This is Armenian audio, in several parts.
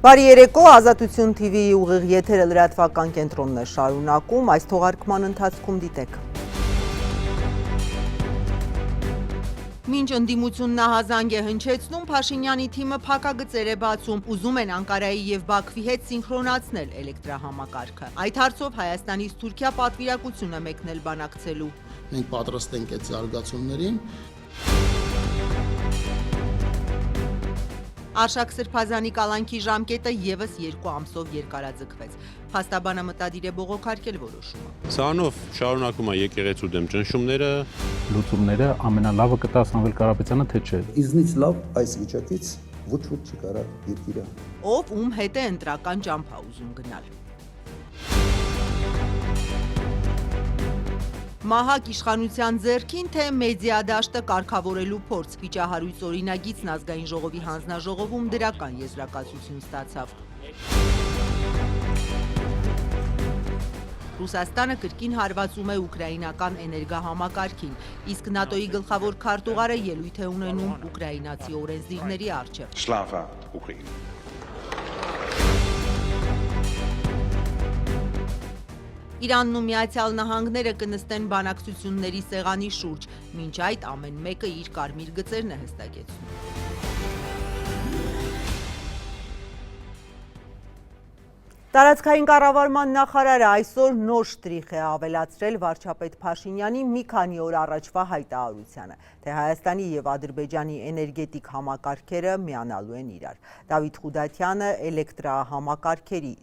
Բարի երեկո, Ազատություն TV-ի ուղիղ եթերը լրատվական կենտրոնն է շարունակում, այս թողարկման ընթացքում դիտեք։ Մինչ ընդդիմությունն ահազանգ է հնչեցնում, Փաշինյանի թիմը փակագծեր է բացում, ուզում են Անկարայի եւ Բաքվի հետ սինխրոնացնել էլեկտրահամակարգը։ Այդ հարցով Հայաստանից Թուրքիա պատվիրակություն է մեկնել բանակցելու։ Մենք պատրաստ ենք այդ զարգացումներին։ Արշակ Սրբազանի կալանքի ժամկետը եւս 2 ամսով երկարաձգվեց։ Փաստաբանը մտադիր է բողոքարկել որոշումը։ Սրանով շարունակում է եկեղեցու դեմ ճնշումները։ Լուծումները ամենալավը կտա Սամվել Կարապետյանը, թե չէ։ Իզնից լավ այս վիճակից ոչ ոք չկարա երկիրը։ Ով ում հետ է ընտրական ճամփա ուզում գնալ։ Մահակ իշխանության ձեռքին, թե մեդիադաշտը կարգավորելու փորձ, վիճահարույց օրինագիծն ազգային ժողովի հանձնաժողովում դրական եզրակացություն ստացավ։ Ռուսաստանը կրկին հարվածում է ուկրաինական էներգահամակարգին, իսկ ՆԱՏՕ-ի գլխավոր քարտուղարը ելույթ է ունենում ուկրաինացի օրենսդիրների առջև։ Slava Ukraine. Իրանն ու Միացյալ Նահանգները կնստեն բանակցությունների սեղանի շուրջ, մինչ այդ ամեն մեկը իր կարմիր գծերն է հստակեցնում։ Տարածքային կառավարման նախարարը այսօր նոր շտրիխ է ավելացրել վարչապետ Փաշինյանի մի քանի օր առաջվա հայտարարությանը, թե Հայաստանի եւ Ադրբեջանի էներգետիկ համակարգերը միանալու են իրար։ Դավիթ Խուդատյանը էլեկտրահամակարգերի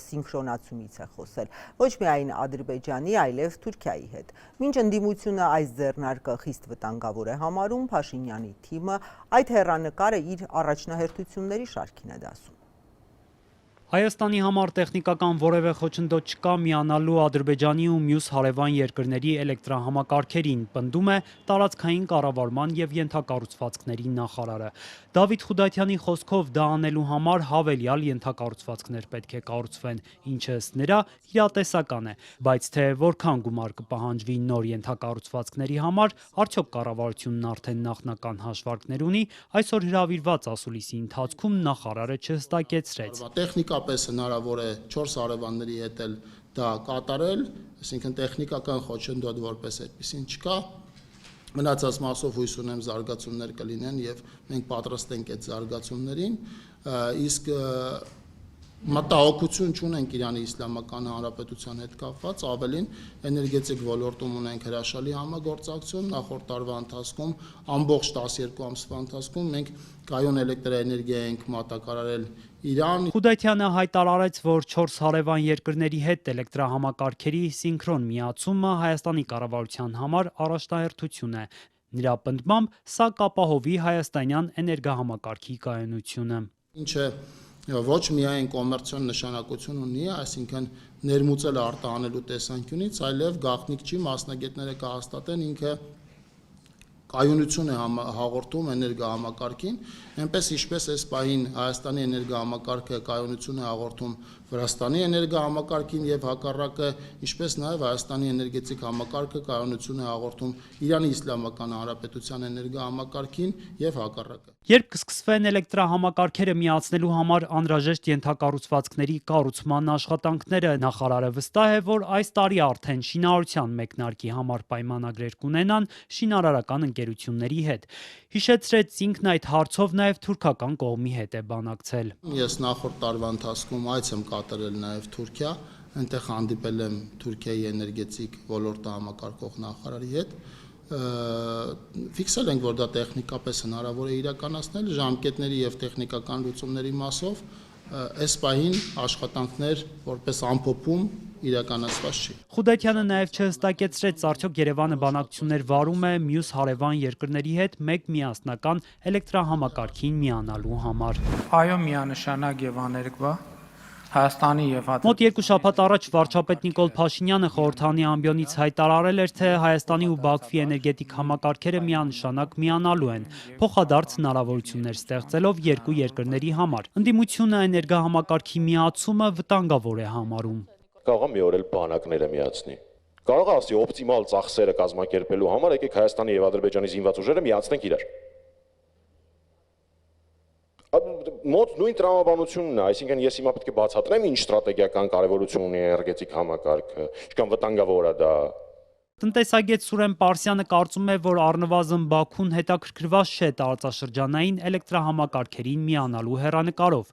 սինխրոնացումից է խոսել, ոչ միայն Ադրբեջանի, այլև Թուրքիայի հետ։ Մինչ ընդդիմությունը այս ձեռնարկը խիստ վտանգավոր է համարում, Փաշինյանի թիմը այդ հեռանկարը իր առաջնահերթությունների շարքին է դասում։ Հայաստանի համար տեխնիկական որևէ խոչընդոտ չկա միանալու Ադրբեջանի ու մյուս հարևան երկրների էլեկտրահամակարգերին, պնդում է տարածքային կառավարման եւ ենթակառուցվածքների նախարարը։ Դավիթ Խուդատյանի խոսքով դա անելու համար հավելյալ ենթակառուցվածքներ պետք է կառուցվեն, ինչը ըստ նրա իրատեսական է, բայց թե որքան գումար կպահանջվի նոր ենթակառուցվածքների համար, արդյոք կառավարությունն արդեն նախնական հաշվարկներ ունի, այսօր հրավիրված ասուլիսի ընթացքում նախարարը չհստակեցրեց։ Տեխնիկապես հնարավոր է 4 հարևանների հետ էլ դա կատարել, այսինքն տեխնիկական խոչընդոտ որպես այդպեսին չկա։ Մնացած մասով հույս ունեմ զարգացումներ կլինեն եւ մենք պատրաստ ենք այդ զարգացումներին, իսկ մտահոգություն չունենք Իրանի Իսլամական Հանրապետության հետ կապված, ավելին էներգետիկ ոլորտում ունենք հրաշալի համագործակցություն, նախորդ տարվա ընթացքում ամբողջ 12 ամսվա ընթացքում մենք կայուն էլեկտրաէներգիա ենք մատակարարել Իրան։ Խուդատյանը հայտարարեց, որ 4 հարևան երկրների հետ էլեկտրահամակարգերի սինխրոն միացումը Հայաստանի կառավարության համար առաջնահերթություն է։ Նրա պնդմամբ սա կապահովի հայաստանյան էներգահամակարգի կայունությունը։ Ինչը ոչ միայն կոմերցիոն նշանակություն ունի, այսինքն ներմուծել արտահանելու տեսանկյունից, այլև գաղտնիք չի, մասնագետները կհաստատեն ինքը կայունություն է հաղորդում էներգահամակարգին, այնպես ինչպես այս պահին Հայաստանի էներգահամակարգը կայունություն է հաղորդում Վրաստանի էներգահամակարգին եւ հակառակը, ինչպես նաեւ Հայաստանի էներգետիկ համակարգը կայունություն է հաղորդում Իրանի Իսլամական Հանրապետության էներգահամակարգին եւ հակառակը։ Երբ կսկսվեն էլեկտրահամակարգերը միացնելու համար անհրաժեշտ ենթակառուցվածքների կառուցման աշխատանքները, նախարարը վստահ է, որ այս տարի արդեն շինարարության մեկնարկի համար պայմանագրեր կունենան շինարարական ընկերությունների հետ։ Հիշեցրեց ինքն այդ հարցով նաև թուրքական կողմի հետ է բանակցել։ Ես նախորդ տարվա ընթացքում այց եմ կատարել նաև Թուրքիա, այնտեղ հանդիպել եմ Թուրքիայի էներգետիկ ոլորտը համակարգող նախարարի հետ։ Ֆիքսել ենք, որ դա տեխնիկապես հնարավոր է իրականացնել, ժամկետների եւ տեխնիկական լուծումների մասով այս պահին աշխատանքներ որպես ամփոփում իրականացված չի։ Խուդատյանը նաև չհստակեցրեց, արդյոք Երևանը բանակցություններ վարում է մյուս հարևան երկրների հետ մեկ միասնական էլեկտրահամակարգին միանալու համար։ Այո, միանշանակ եւ աներկբա Հայաստանի եւ Մոտ 2 շաբաթ առաջ վարչապետ Նիկոլ Փաշինյանը խորհրդանի ամբիոնից հայտարարել էր, թե Հայաստանի ու Բաքվի էներգետիկ համակարգերը միանշանակ միանալու են, փոխադարձ հնարավորություններ ստեղծելով երկու երկրների համար։ Ընդդիմությունը էներգահամակարգի միացումը վտանգավոր է համարում։ Կարող է մի օր էլ բանակները միացնի։ Կարող է ասի օպտիմալ ծախսերը կազմակերպելու համար եկեք Հայաստանի եւ Ադրբեջանի զինված ուժերը միացնենք իրար։ Մոտ նույն տրամաբանությունն է, այսինքն ես հիմա պետք է բացատրեմ ինչ ստրատեգիական կարևորություն ունի էներգետիկ համակարգը, ինչքան վտանգավոր է դա։ Տնտեսագետ Սուրեն Պարսյանը կարծում է, որ առնվազն Բաքուն հետաքրքրված չէ տարածաշրջանային էլեկտրահամակարգերին միանալու հեռանկարով։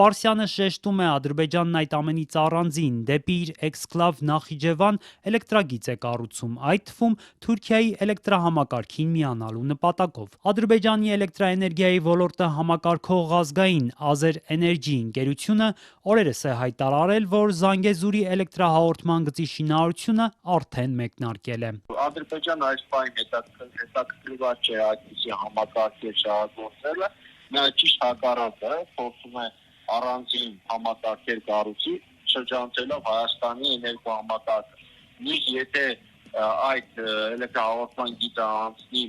Պարսյանը շեշտում է, Ադրբեջանն այդ ամենից առանձին դեպի իր էքսկլավ Նախիջևան էլեկտրագիծ է կառուցում, այդ թվում Թուրքիայի էլեկտրահամակարգին միանալու նպատակով։ Ադրբեջանի էլեկտրաէներգիայի ոլորտը համակարգող ազգային Azer-Energy ընկերությունը օրերս է հայտարարել, որ Զանգեզուրի էլեկտրահաղորդման գծի շինարարությունը արդեն մեկնարկել է։ Ադրբեջանը այս պահին հետաքրքրված չէ այդպիսի համակարգեր շահագործելը, նա ճիշտ հակառակը փորձում է առանձին համակարգեր կառուցի, շրջանցելով Հայաստանի էներգոհամակարգը։ Իսկ եթե այդ էլեկտրահաղորդման գիծը անցնի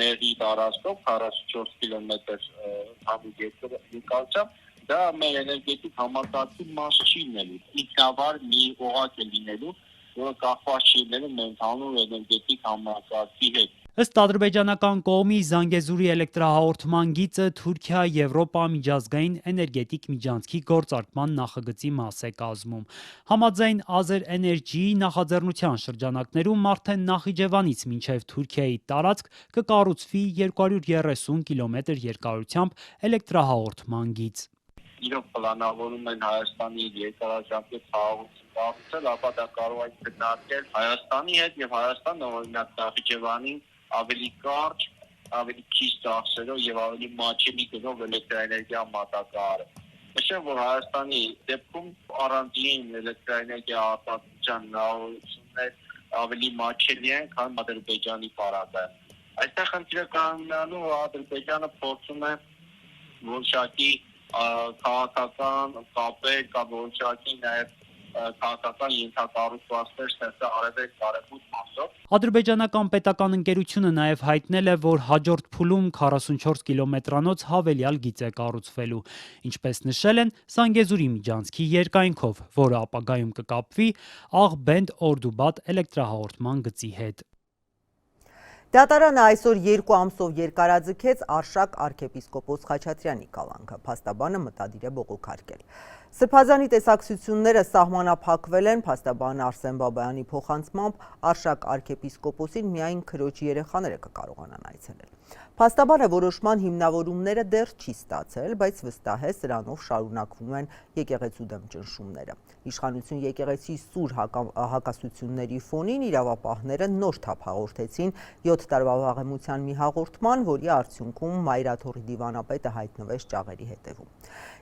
Մեղրի տարածքով 44 կիլոմետր ընդհանուր երկարությամբ, դա մեր էներգետիկ համակարգի մաս չի լինելու, ինքնավար մի օղակ է լինելու, որը կախված չի լինելու մեր ընդհանուր էներգետիկ համակարգի հետ։ Ըստ ադրբեջանական կողմի Զանգեզուրի էլեկտրահաղորդման գիծը Թուրքիա-Եվրոպա միջազգային էներգետիկ միջանցքի գործարկման նախագծի մաս է կազմում։ Համաձայն Azer-Energy նախաձեռնության շրջանակներում արդեն Նախիջևանից մինչև Թուրքիայի տարածք կկառուցվի 230 կիլոմետր երկարությամբ էլեկտրահաղորդման գիծ։ Իրոք պլանավորում են Հայաստանի երկարաժամկետ խաղաղություն կառուցել, ապա դա կարող է գնահատել Հայաստանի հետ եւ Հայաստանը օրինակ Նախիջևանին ավելի կարճ, ավելի քիչ ծախսերով եւ ավելի մատչելի գնով էլեկտրաէներգիա մատակարարը։ Նշեմ, որ Հայաստանի դեպքում առանձին էլեկտրաէներգիա արտադրության հնարավորություններ ավելի մատչելի են, քան Ադրբեջանի պարագայում։ Այստեղ խնդիրը կանգնելու Ադրբեջանը փորձում է որոշակի քաղաքական կապեր կամ որոշակի նաև քաղաքական ենթակառուցվածքներ ստեղծել արևելք կարևոր մասով։ Ադրբեջանական պետական ընկերությունը նաև հայտնել է, որ հաջորդ փուլում 44 կիլոմետրանոց հավելյալ գիծ է կառուցվելու, ինչպես նշել են Զանգեզուրի միջանցքի երկայնքով, որը ապագայում կկապվի Աղբենդ-Օրդուբադ էլեկտրահաղորդման գծի հետ։ Դատարանը այսօր 2 ամսով երկարաձգեց Արշակ arczepiskopos Խաչատրյանի կալանքը, փաստաբանը մտադիր է բողոքարկել։ Սրբազանի տեսակցությունները սահմանափակվել են, փաստաբան Արսեն Բաբայանի փոխանցմամբ Արշակ arczepiskoposին միայն քրոջ երեխաները կկարողանան այցելել։ Փաստաբանը որոշման հիմնավորումները դեռ չի ստացել, բայց վստահ է սրանով շարունակվում են եկեղեցու դեմ ճնշումները։ Իշխանություն եկեղեցի սուր հակասությունների ֆոնին իրավապահները նոր թափ հաղորդեցին 7 տարվա վաղեմության մի հաղորդման, որի արդյունքում Մայրաթորի դիվանապետը հայտնվեց ճաղերի հետևում։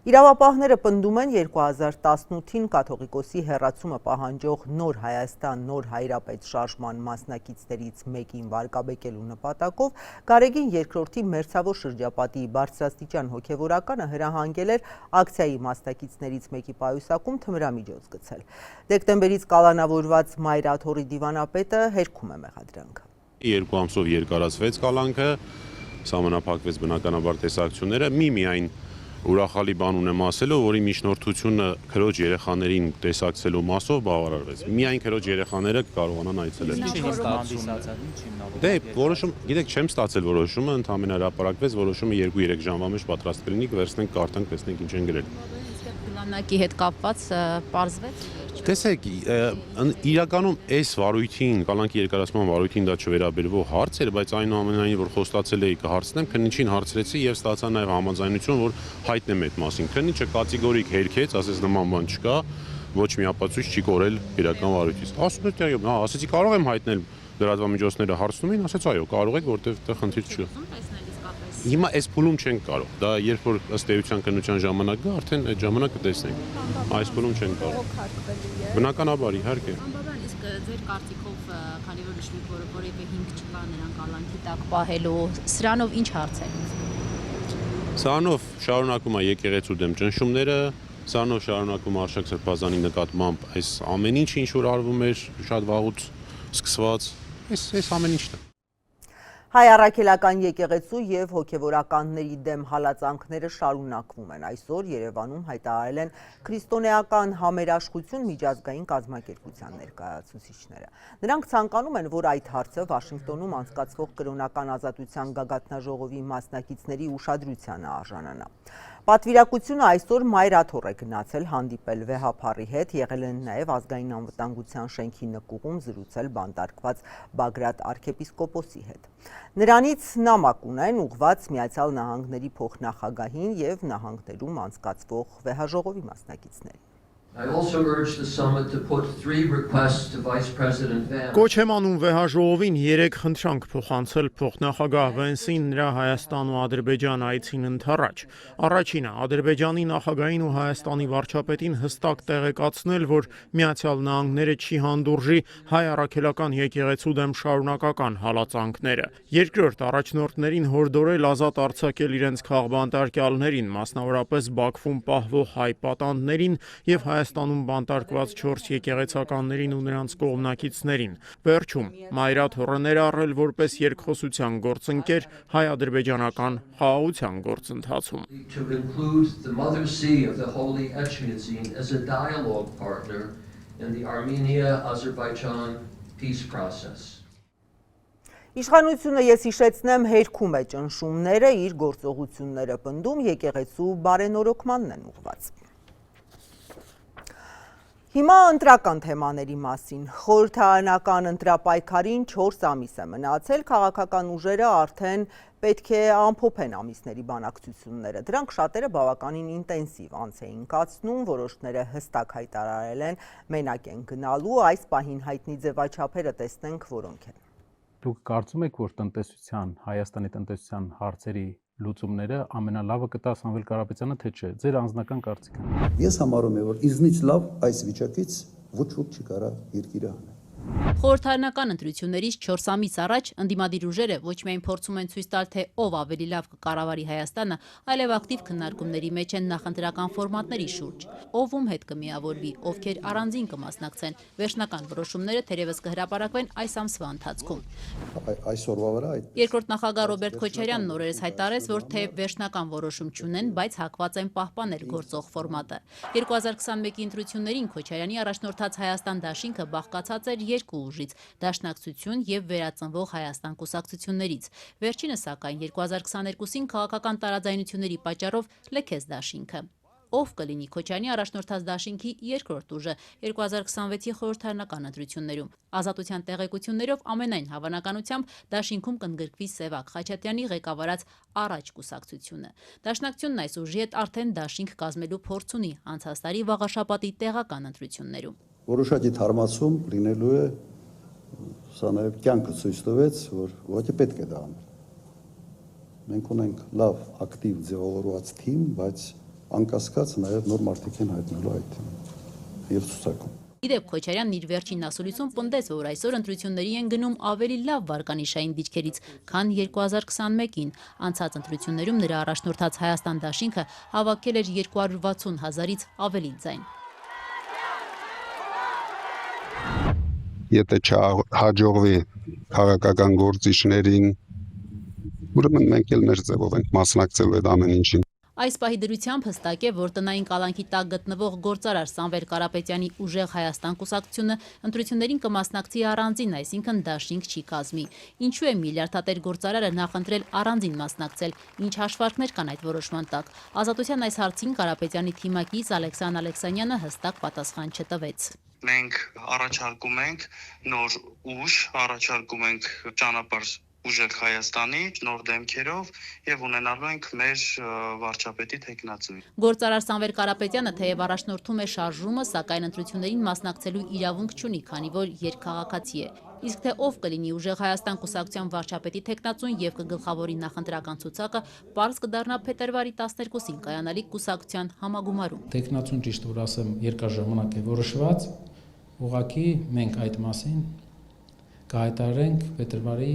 Իրավապահները պնդում են 2018-ին կաթողիկոսի հեռացումը պահանջող Նոր Հայաստան, Նոր Հայրապետ շարժման մասնակիցներից մեկին վարկաբեկելու նպատակով Գարեգին երկրորդի մերձավոր շրջապատի բարձրաստիճան հոգևորականը հրահանգել էր ակցիայի մասնակիցներից մեկի պայուսակում թմրամիջոց գցել։ Դեկտեմբերից կալանավորված Մայրաթորի դիվանապետը հերքում է մեղադրանքը։ 2 ամսով երկարացվեց կալանքը, սահմանափակվեց բնականաբար տեսակցությունները, միայն ուրախալի բան ունեմ ասելով, որի միջնորդությունը քրոջ երեխաներին տեսակցելու մասով բավարարվեց։ Միայն քրոջ երեխաները կարողանան այցելել։ Դե որոշում, գիտեք, չեմ ստացել որոշումը, ընդհանրապես հրապարակվեց որոշումը 2-3 ժամվա մեջ պատրաստ կլինի, կվերցնենք, կարդանք, տեսնենք ինչ են գրել։ Կլանակի հետ կապված պարզվեց։ Տեսեք, իրականում այս վարույթին, կալանքի երկարացման վարույթին դա չվերաբերվող հարց էր, բայց այնուամենայնիվ որ խոստացել էի կհարցնեմ, քննիչին հարցրեցի եւ ստացա նաեւ համաձայնություն, որ հայտնեմ այդ մասին։ Քննիչը կատեգորիկ հերքեց, ասեց նման բան չկա, ոչ մի ապացույց չի կորել իրական վարույթից։ Ասում եմ, ասեցի կարող եմ հայտնել լրատվամիջոցները հարցնում էին, ասեց այո, կարող եք, որտեղ այդտեղ խնդիր չկա։ Հիմա այս փուլում չենք կարող։ Դա երբ որ ըստ էության քննության ժամանակ գա, արդեն այդ ժամանակ կտեսնենք։ Այս փուլում չենք կարող։ Բնականաբար, իհարկե։ Իսկ ձեր կարծիքով, քանի որ նշվում է, որ որևէ հիմք չկա նրան կալանքի տակ պահելու, սրանով ինչ հարց է։ Սրանով շարունակում է եկեղեցու դեմ ճնշումները, սրանով շարունակում Արշակ Սրբազանի նկատմամբ այս ամեն ինչը ինչ որ արվում էր շատ վաղուց սկսված, այս ամեն ինչն է։ Հայ առաքելական եկեղեցու եւ հոգեվորականների դեմ հալածանքները շարունակվում են։ Այսօր Երևանում հայտարարել են քրիստոնեական համերաշխություն միջազգային կազմակերպության ներկայացուցիչները։ Նրանք ցանկանում են, որ այդ հարցը Վաշինգտոնում անցկացվող կրոնական ազատության գագաթնաժողովի մասնակիցների ուշադրությանը արժանանա։ Պատվիրակությունը այսօր Մայրաթոռ է գնացել հանդիպել վեհափառի հետ, եղել են նաև ազգային անվտանգության շենքի նկուղում զրուցել բանտարկված Բագրատ arczepiskopos-ի հետ։ Նրանից նամակ ունեն ուղղված Միացյալ Նահանգների փոխնախագահին եւ նահանգներում անցկացվող վեհաժողովի մասնակիցներին։ I also urge the summit to put 3 requests to Vice President Vance. Կոչ եմ անում վեհաժողովին 3 խնդրանք փոխանցել փոխնախագահ Վենսին նրա Հայաստան ու Ադրբեջան այցին ընդառաջ։ Առաջինը Ադրբեջանի նախագահին ու Հայաստանի վարչապետին հստակ տեղեկացնել, որ Միացյալ Նահանգները չի հանդուրժի հայ առաքելական եկեղեցու դեմ շարունակական հալածանքները։ Երկրորդ առաջնորդներին հորդորել ազատ արձակել իրենց քաղբանտարկյալներին, մասնավորապես Բաքվում պահվող հայ պատանդներին եւ Հայաստանում բանտարկված 4 եկեղեցականներին ու նրանց կողմնակիցներին։ Վերջում Մայրաթոռը ներառել որպես երկխոսության գործընկեր հայ-ադրբեջանական խաղաղության գործընթացում։ To include the Mother See of the Holy Etchmiadzin as a dialogue partner in the Armenia-Azerbaijan peace process. Իշխանությունը ես հիշեցնեմ հերքում է ճնշումները, իր գործողությունները պնդում եկեղեցու բարենորոգմանն են ուղղված։ Հիմա ընտրական թեմաների մասին։ Խորհրդարանական ընտրապայքարին 4 ամիս է մնացել, քաղաքական ուժերը արդեն պետք է ամփոփեն ամիսների բանակցությունները։ Դրանք շատերը բավականին ինտենսիվ անց էին կացնում, որոշները հստակ հայտարարել են մենակ են գնալու, այս պահին հայտնի ձևաչափերը տեսնենք որոնք են։ Դուք կարծում եք, որ տնտեսության, Հայաստանի տնտեսության հարցերի լուծումները ամենալավը կտա Սամվել Կարապետյանը, թե չէ։ Ձեր անձնական կարծիքն։ Ես համարում եմ, որ ինձնից լավ այս վիճակից ոչ ոք չի կարող երկիրը անել։ Խորհրդարանական ընտրություններից 4 ամիս առաջ ընդդիմադիր ուժերը ոչ միայն փորձում են ցույց տալ, թե ով ավելի լավ կկառավարի Հայաստանը, այլև ակտիվ քննարկումների մեջ են նախընտրական ֆորմատների շուրջ։ Ով ում հետ կմիավորվի, ովքեր առանձին կմասնակցեն, վերջնական որոշումները թերևս կհրապարակվեն այս ամսվա ընթացքում։ Այսօրվա վրա այդ Երկրորդ նախագահ Ռոբերտ Քոչարյանն օրերս հայտարարեց, որ թե վերջնական որոշում չունեն, բայց հակված են պահպանել գործող ֆորմատը։ 2021-ի ընտրություններին Քոչարյանի առաջնորդած Հայաստան դաշինքը բաղկացած էր երկու ուժից՝ Դաշնակցություն եւ Վերածնվող Հայաստան կուսակցություններից։ Վերջինը սակայն 2022-ին քաղաքական տարաձայնությունների պատճառով լքեց դաշինքը։ Ով կլինի Քոչարյանի առաջնորդած դաշինքի երկրորդ ուժը 2026-ի խորհրդարանական ընտրություններում։ Ազատության տեղեկություններով ամենայն հավանականությամբ դաշինքում կընդգրկվի Սևակ Խաչատրյանի ղեկավարած Առաջ կուսակցությունը։ Դաշնակցությունն այս ուժի հետ արդեն դաշինք կազմելու փորձ ունի անցած տարի վաղաշաբաթի տեղական ընտրություններում։ որոշակի թարմացում լինելու է, սա նաև կյանքը ցույց տվեց, որ ուղղակի պետք է դա անել։ Մենք ունենք լավ ակտիվ ձևավորված թիմ, բայց անկասկած նաև նոր մարդիկ են հայտնելու այդ եւ ցուցակում։ Իդեպ Քոչարյանն իր վերջին ասուլիսում պնդեց, որ այսօր ընտրությունների են գնում ավելի լավ վարկանիշային դիրքերից, քան 2021-ին։ Անցած ընտրություններում նրա առաջնորդած Հայաստան դաշինքը հավաքել էր 260 հազարից ավելի ձայն։ Եթե չհաջողվի քաղաքական գործիչներին, ուրեմն մենք էլ մեր ձևով ենք մասնակցելու այդ ամեն ինչին։ Այս պահի դրությամբ հստակ է, որ տնային կալանքի տակ գտնվող գործարար Սամվել Կարապետյանի ուժեղ Հայաստան կուսակցությունը ընտրություններին կմասնակցի առանձին, այսինքն դաշինք չի կազմի։ Ինչու է միլիարդատեր գործարարը նախընտրել առանձին մասնակցել, ինչ հաշվարկներ կան այդ որոշման տակ։ Ազատության այս հարցին Կարապետյանի թիմակից Ալեքսան Ալեքսանյանը հստակ պատասխան չտվեց։ Մենք առաջարկում ենք նոր ուժ, առաջարկում ենք ճանապարհ ուժեղ Հայաստանի նոր դեմքերով եւ ունենալու ենք մեր վարչապետի թեկնածուին։ Գործարար Սամվել Կարապետյանը թեև առաջնորդում է շարժումը, սակայն ընտրություններին մասնակցելու իրավունք չունի, քանի որ երկքաղաքացի է։ Իսկ թե ով կլինի ուժեղ Հայաստան կուսակցության վարչապետի թեկնածուն եւ կգլխավորի նախընտրական ցուցակը, պարզ կդառնա փետրվարի 12-ին կայանալիք կուսակցության համագումարում։ Տեխնացուն ճիշտ որ ասեմ, երկար ժամանակ է որոշված, ուղղակի մենք այդ մասին կհայտարարենք փետրվարի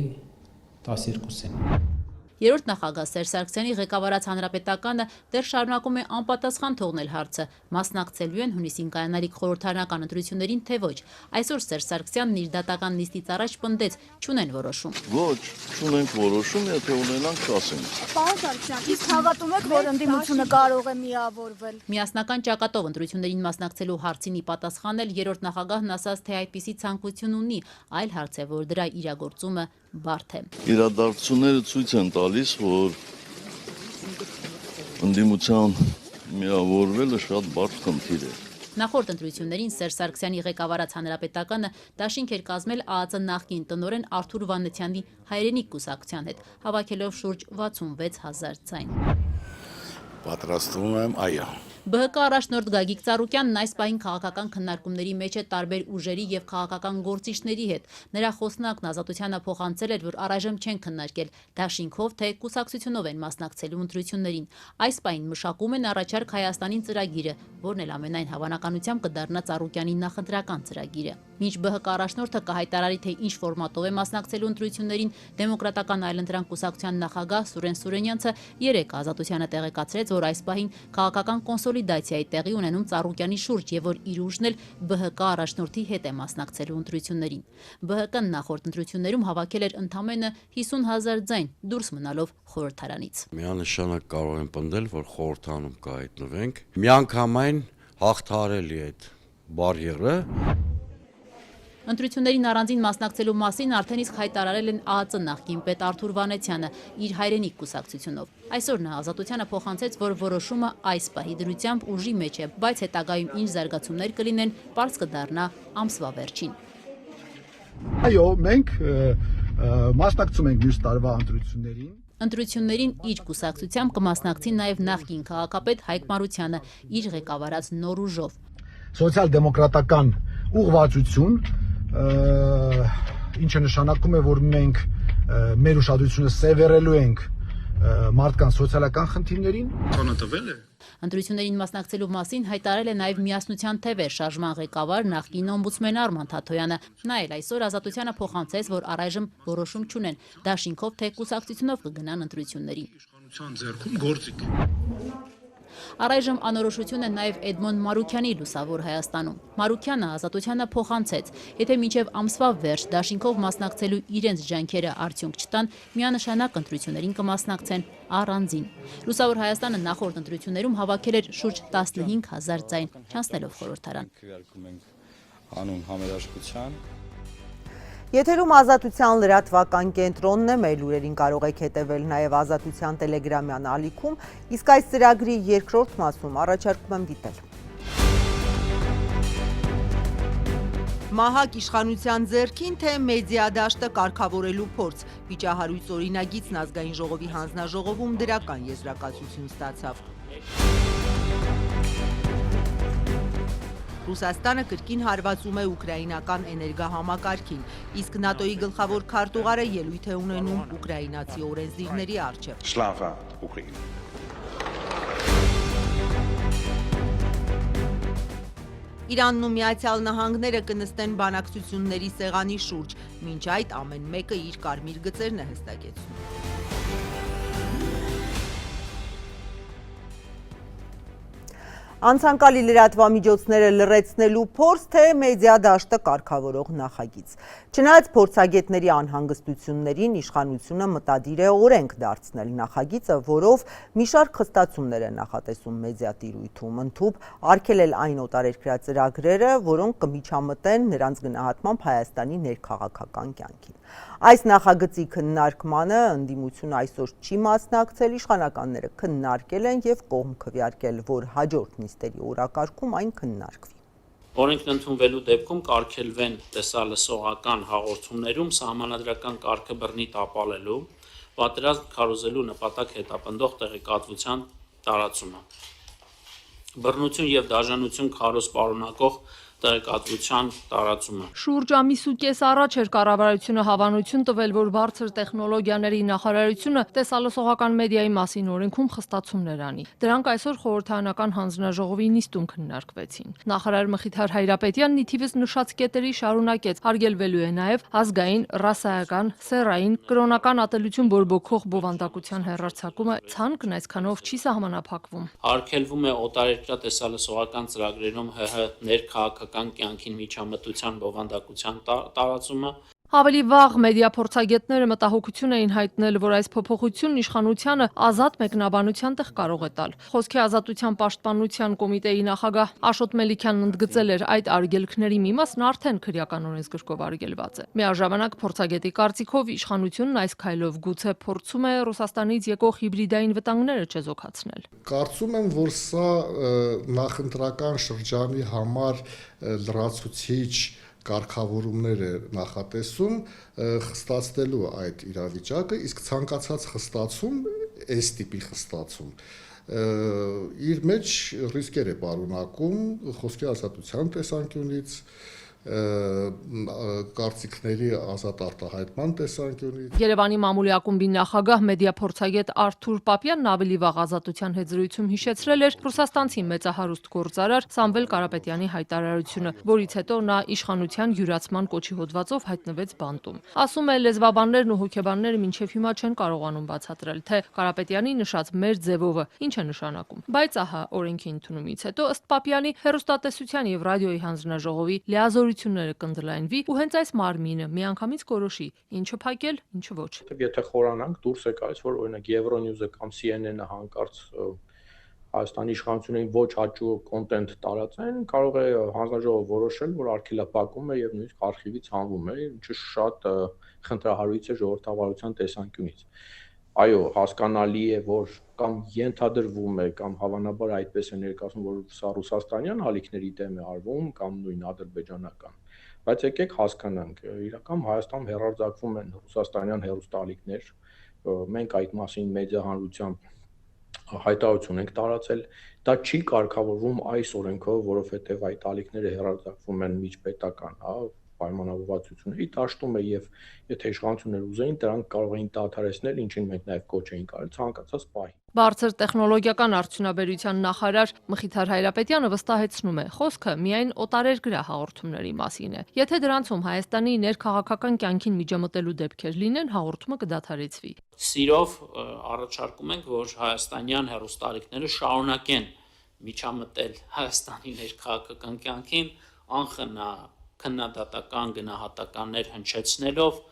12-ին։ Երրորդ նախագահ Սերժ Սարգսյանի ղեկավարած հանրապետականը դեռ շարունակում է անպատասխան թողնել հարցը, մասնակցելու են հունիսին կայանալիք խորհրդարանական ընտրություններին, թե ոչ։ Այսօր Սերժ Սարգսյանն իր դատական նիստից առաջ պնդեց, չունեն որոշում։ Ոչ, չունենք որոշում, եթե ունենանք կասենք։ Պարոն Սարգսյան, իսկ հավատում եք, որ ընդդիմությունը կարող է միավորվել։ Միասնական ճակատով ընտրություններին մասնակցելու հարցին ի պատասխան էլ երրորդ նախագահն ասաց, թե այդպիսի ցանկություն ունի, այլ հարց է, որ դրա իրագործումը բարդ է։ Իրադարձությունները ցույց են տալիս, որ ընդդիմության միավորվելը շատ բարդ խնդիր է։ Նախորդ ընտրություններին Սերժ Սարգսյանի ղեկավարած Հանրապետականը դաշինք էր կազմել ԱԱԾ նախկին տնօրեն Արթուր Վաննեցյանի հայրենիք կուսակցության հետ, հավաքելով շուրջ 66,000 ձայն։ Պատրաստվում եմ, այո։ ԲՀԿ առաջնորդ Գագիկ Ծառուկյանն այս պահին քաղաքական քննարկումների մեջ է տարբեր ուժերի եւ քաղաքական գործիչների հետ։ Նրա խոսնակն Ազատությանը փոխանցել էր, որ առայժմ չեն քննարկել դաշինքով թե կուսակցությունով են մասնակցելու ընտրություններին։ Այս պահին մշակում են առաջարկ Հայաստանին ծրագիրը, որն էլ ամենայն հավանականությամբ կդառնա Ծառուկյանի նախընտրական ծրագիրը։ Մինչ ԲՀԿ առաջնորդը կհայտարարի, թե ինչ ֆորմատով է մասնակցելու ընտրություններին, Դեմոկրատական այլընտրանք կուսակցության նախագահ Սուրեն Սուրենյանցը երեկ Ազատությանը տեղեկացրեց, որ այս պահին քաղաքական կոնսոլիդացիայի տեղի ունենում Ծառուկյանի շուրջ եւ որ իր ուժն էլ ԲՀԿ առաջնորդի հետ է մասնակցելու ընտրություններին։ ԲՀԿ-ն նախորդ ընտրություններում հավաքել էր ընդամենը 50,000 ձայն, դուրս մնալով խորհրդարանից։ Միանշանակ կարող եմ պնդել, որ խորհրդանում կհայտնվենք։ Միանգամայն հաղթարելի այդ բարիերը։ Ընտրություններին առանձին մասնակցելու մասին արդեն իսկ հայտարարել են ԱԱԾ նախկին պետ Արթուր Վանեցյանը իր հայրենիք կուսակցությունով։ Այսօր նա Ազատությանը փոխանցեց, որ որոշումը այս պահի դրությամբ ուժի մեջ է, բայց հետագայում ինչ զարգացումներ կլինեն, պարզ կդառնա ամսվա վերջին։ Այո, մենք մասնակցում ենք մյուս տարվա ընտրություններին։ Ընտրություններին իր կուսակցությամբ կմասնակցի նաև նախկին քաղաքապետ Հայկ Մարությանը իր ղեկավարած նոր ուժով։ Սոցիալ-դեմոկրատական ուղղվածություն, ինչը նշանակում է, որ մենք մեր ուշադրությունը սևեռելու ենք մարդկանց սոցիալական խնդիրներին։ Կանատվել է։ Ընտրություններին մասնակցելու մասին հայտարարել է նաև Միասնության թևեր շարժման ղեկավար նախկին օմբուդսմեն Արման Թաթոյանը։ Նա էլ այսօր Ազատությանը փոխանցեց, որ առայժմ որոշում չունեն դաշինքով թե կուսակցությունով կգնան ընտրությունների։ Իշխանության ձեռքում գործիք։ Առայժմ անորոշություն է նաև Էդմոն Մարուքյանի լուսավոր Հայաստանում։ Մարուքյանը Ազատությանը փոխանցեց, եթե մինչև ամսվա վերջ դաշինքով մասնակցելու իրենց ջանքերը արդյունք չտան, միանշանակ ընտրություններին կմասնակցեն առանձին։ Լուսավոր Հայաստանը նախորդ ընտրություններում հավաքել էր շուրջ 15,000 ձայն, չանցնելով խորհրդարան։ Հանուն համերաշխության Եթերում Ազատության լրատվական կենտրոնն է, մեր լուրերին կարող եք հետևել նաև Ազատության տելեգրամյան ալիքում, իսկ այս ծրագրի երկրորդ մասում առաջարկում եմ դիտել։ Մահակ իշխանության ձեռքին, թե մեդիա դաշտը կարգավորելու փորձ, վիճահարույց օրինագիծն ազգային ժողովի հանձնաժողովում դրական եզրակացություն ստացավ։ Ռուսաստանը կրկին հարվածում է ուկրաինական էներգահամակարգին, իսկ ՆԱՏՕ-ի գլխավոր քարտուղարը ելույթ է ունենում ուկրաինացի օրենսդիրների առջև։ Slava Ukraine։ Իրանն ու Միացյալ Նահանգները կնստեն բանակցությունների սեղանի շուրջ, մինչ այդ ամեն մեկը իր կարմիր գծերն է հստակեցնում։ Անցանկալի լրատվամիջոցները լռեցնելու փորձ, թե մեդիա դաշտը կարգավորող նախագիծ։ Չնայած փորձագետների անհանգստություններին, իշխանությունը մտադիր է օրենք դարձնել նախագիծը, որով մի շարք խստացումներ է նախատեսում մեդիա տիրույթում, ընդհուպ արգելել այն օտարերկրյա ծրագրերը, որոնք կմիջամտեն նրանց գնահատմամբ Հայաստանի ներքաղաքական կյանքին։ Այս նախագծի քննարկմանը ընդդիմությունը այսօր չի մասնակցել, իշխանականները քննարկել են եւ կողմ քվեարկել, որ հաջորդ նիստերի օրակարգում այն քննարկվի։ Օրենքն ընդունվելու դեպքում կարգելվեն տեսալսողական հաղորդումներում սահմանադրական կարգը բռնի տապալելու, պատերազմ քարոզելու նպատակ հետապնդող տեղեկատվության տարածումը, բռնություն եւ դաժանություն քարոզ պարունակող տեղեկատվության տարածումը։ Շուրջ ամիս ու կես առաջ էր կառավարությունը հավանություն տվել, որ բարձր տեխնոլոգիաների նախարարությունը տեսալսողական մեդիայի մասին օրենքում խստացումներ անի։ Դրանք այսօր խորհրդարանական հանձնաժողովի նիստում քննարկվեցին։ Նախարար Մխիթար Հայրապետյանն ի թիվս նշած կետերի շարունակեց, արգելվելու է նաև ազգային, ռասայական, սեռային, կրոնական ատելություն բորբոքող բովանդակության հեռարձակումը, ցանկն այսքանով չի սահմանափակվում։ Արգելվում է օտարերկրյա տեսալսողական ծրագրերում ՀՀ ներքաղաքական կյանքին միջամտության բովանդակության տարածումը։ Ավելի վաղ մեդիա փորձագետները մտահոգություն էին հայտնել, որ այս փոփոխությունն իշխանությանը ազատ մեկնաբանության տեղ կարող է տալ։ Խոսքի ազատության պաշտպանության կոմիտեի նախագահ Աշոտ Մելիքյանն ընդգծել էր, այդ արգելքների մի մասն արդեն քրեական օրենսգրքով արգելված է։ Միաժամանակ փորձագետի կարծիքով իշխանությունն այս քայլով գուցե փորձում է Ռուսաստանից եկող հիբրիդային վտանգները չեզոքացնել։ Կարծում եմ, որ սա նախընտրական շրջանի համար լրացուցիչ կարգավորումներ է նախատեսում խստացնելու այդ իրավիճակը, իսկ ցանկացած խստացում, այս տիպի խստացում, իր մեջ ռիսկեր է պարունակում խոսքի ազատության տեսանկյունից, կարծիքների ազատ արտահայտման տեսանկյունից։ Երևանի մամուլի ակումբի նախագահ մեդիա փորձագետ Արթուր Պապյանն ավելի վաղ ազատության հետ զրույցում հիշեցրել էր ռուսաստանցի մեծահարուստ գործարար Սամվել Կարապետյանի հայտարարությունը, որից հետո նա իշխանության յուրացման կոչի հոդվածով հայտնվեց բանտում։ Ասում է, լեզվաբաններն ու հոգեբանները մինչև հիմա չեն կարողանում բացատրել, թե Կարապետյանի նշած մեր ձևովը ինչ է նշանակում։ Բայց ահա օրենքի ընդունումից հետո ըստ Պապյանի հեռուստատեսության եւ ռադիոյի հանձնաժողովի լիազորությունները կընդլայնվի ու հենց այս մարմինը միանգամից կորոշի ինչը փակել, ինչը ոչ։ Եթե խորանանք դուրս է գալիս, որ օրինակ Euronews-ը կամ CNN-ը հանկարծ Հայաստանի իշխանություններին ոչ հաճույք կոնտենտ տարածեն, կարող է հանձնաժողովը որոշել, որ արգելափակում է եւ նույնիսկ արխիվից հանվում է, ինչը շատ խնդրահարույց է ժողովրդավարության տեսանկյունից։ Այո, հասկանալի է, որ կամ ենթադրվում է կամ հավանաբար այդպես է ներկայացնում, որ սա ռուսաստանյան ալիքների դեմ է արվում կամ նույն ադրբեջանական։ Բայց եկեք հասկանանք, իրական Հայաստանում հեռարձակվում են ռուսաստանյան հեռուստաալիքներ, մենք այդ մասին մեդիա հանրությամբ հայտարարություն ենք տարածել, դա չի կարգավորվում այս օրենքով, որովհետև այդ ալիքները հեռարձակվում են միջպետական, պայմանավորվածությունների դաշտում է եւ եթե իշխանությունները ուզեին, դրանք կարող էին դադարեցնել, ինչին մենք նաեւ կոչ էինք արել ցանկացած պահի։ Բարձր տեխնոլոգիական արդյունաբերության նախարար Մխիթար Հայրապետյանը վստահեցնում է, խոսքը միայն օտարերկրյա հաղորդումների մասին է։ Եթե դրանցում Հայաստանի ներքաղաքական կյանքին միջամտելու դեպքեր լինեն, հաղորդումը կդադարեցվի։ Սիրով առաջարկում ենք, որ հայաստանյան հեռուստաալիքները շարունակեն միջամտել Հայաստանի ներքաղաքական կյանքին անխնա քննադատական գնահատականներ հնչեցնելով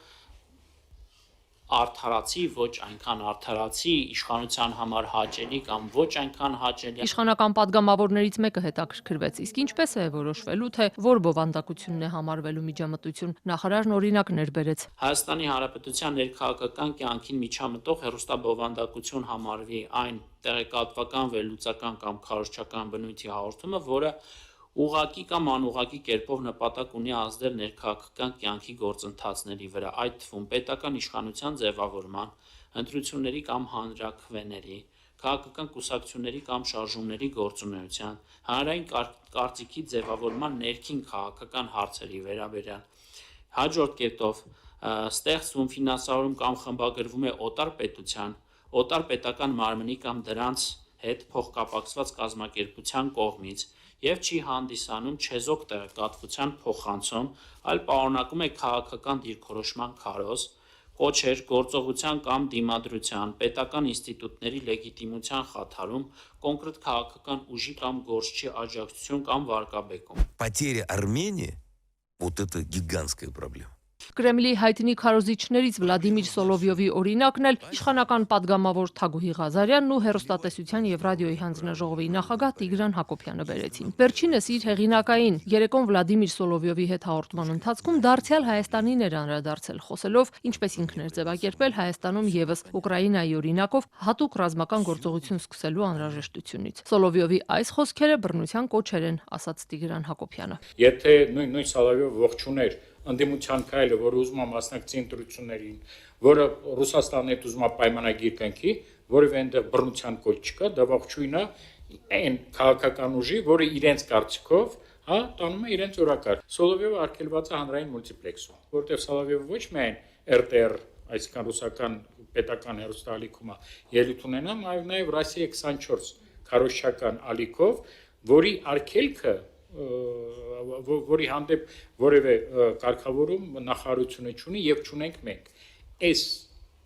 արդարացի, ոչ այնքան արդարացի, իշխանության համար հաճելի կամ ոչ այնքան հաճելի։ Իշխանական падգամավորներից մեկը հետաքրքրվեց, իսկ ինչպես է որոշվելու, թե որ բովանդակությունն է համարվելու միջամտություն, նախարարն օրինակներ բերեց։ Հայաստանի Հանրապետության ներքաղաքական կյանքին միջամտող հեռուստաբովանդակություն համարվի այն տեղեկատվական, վերլուծական կամ քարոզչական բնույթի հաղորդումը, որը ուղղակի կամ անուղղակի կերպով նպատակ ունի ազդել ներքաղաքական կյանքի գործընթացների վրա, այդ թվում պետական իշխանության ձևավորման, ընտրությունների կամ հանրաքվեների, քաղաքական կուսակցությունների կամ շարժումների գործունեության, հանրային կարծիքի ձևավորման ներքին քաղաքական հարցերի վերաբերյալ։ Հաջորդ կետով ստեղծվում, ֆինանսավորում կամ խմբագրվում է օտար պետության, օտար պետական մարմնի կամ դրանց հետ փոխկապակցված կազմակերպության կողմից եւ չի հանդիսանում չեզոք տեղեկատվության փոխանցում, այլ պարունակում է քաղաքական դիրքորոշման քարոզ, կոչեր, գործողության կամ դիմադրության, պետական ինստիտուտների լեգիտիմության խաթարում, կոնկրետ քաղաքական ուժի կամ գործչի աջակցություն կամ վարկաբեկում։ Потеря Армении вот это гигантская проблема. Կրեմլի հայտնի քարոզիչներից Վլադիմիր Սոլովյովի օրինակն էլ իշխանական падգամավոր Թագուհի Ղազարյանն ու հեռուստատեսության եւ ռադիոյի հանձնաժողովի նախագահ Տիգրան Հակոբյանը բերեցին։ Վերջինս իր հեղինակային երեկոն Վլադիմիր Սոլովյովի հետ հաղորդման ընթացքում դարձյալ Հայաստանին էր անդրադարձել, խոսելով, ինչպես ինքն էր ձևակերպել Հայաստանում եւս Ուկրաինայի օրինակով հատուկ ռազմական գործողություն սկսելու անհրաժեշտությունից։ Սոլովյովի այս խոսքերը բռնության կոչեր են, ասաց Տիգրան Հակոբյանը։ Եթե նույն Սոլովյովը ողջուներ ընդդիմության քայլը, որ ուզում է մասնակցի ընտրություններին, որը Ռուսաստանի հետ ուզում է պայմանագիր կնքի, որևէ այնտեղ բռնության կոչ չկա, դա ողջույն է այն քաղաքական ուժի, որը իրենց կարծիքով, տանում է իրենց օրակարգ։ Սոլովյովը արգելված է հանրային մուլտիպլեքսում, որտեղ Սոլովյովը ոչ միայն RTR, այսինքն ռուսական պետական հեռուստաալիքում է ելույթ ունենա, այլ նաև Ռոսիա 24 քարոզչական ալիքով, որի արգելքը որի հանդեպ որևէ կարգավորում նախարարությունը չունի եւ չունենք մենք։ Այս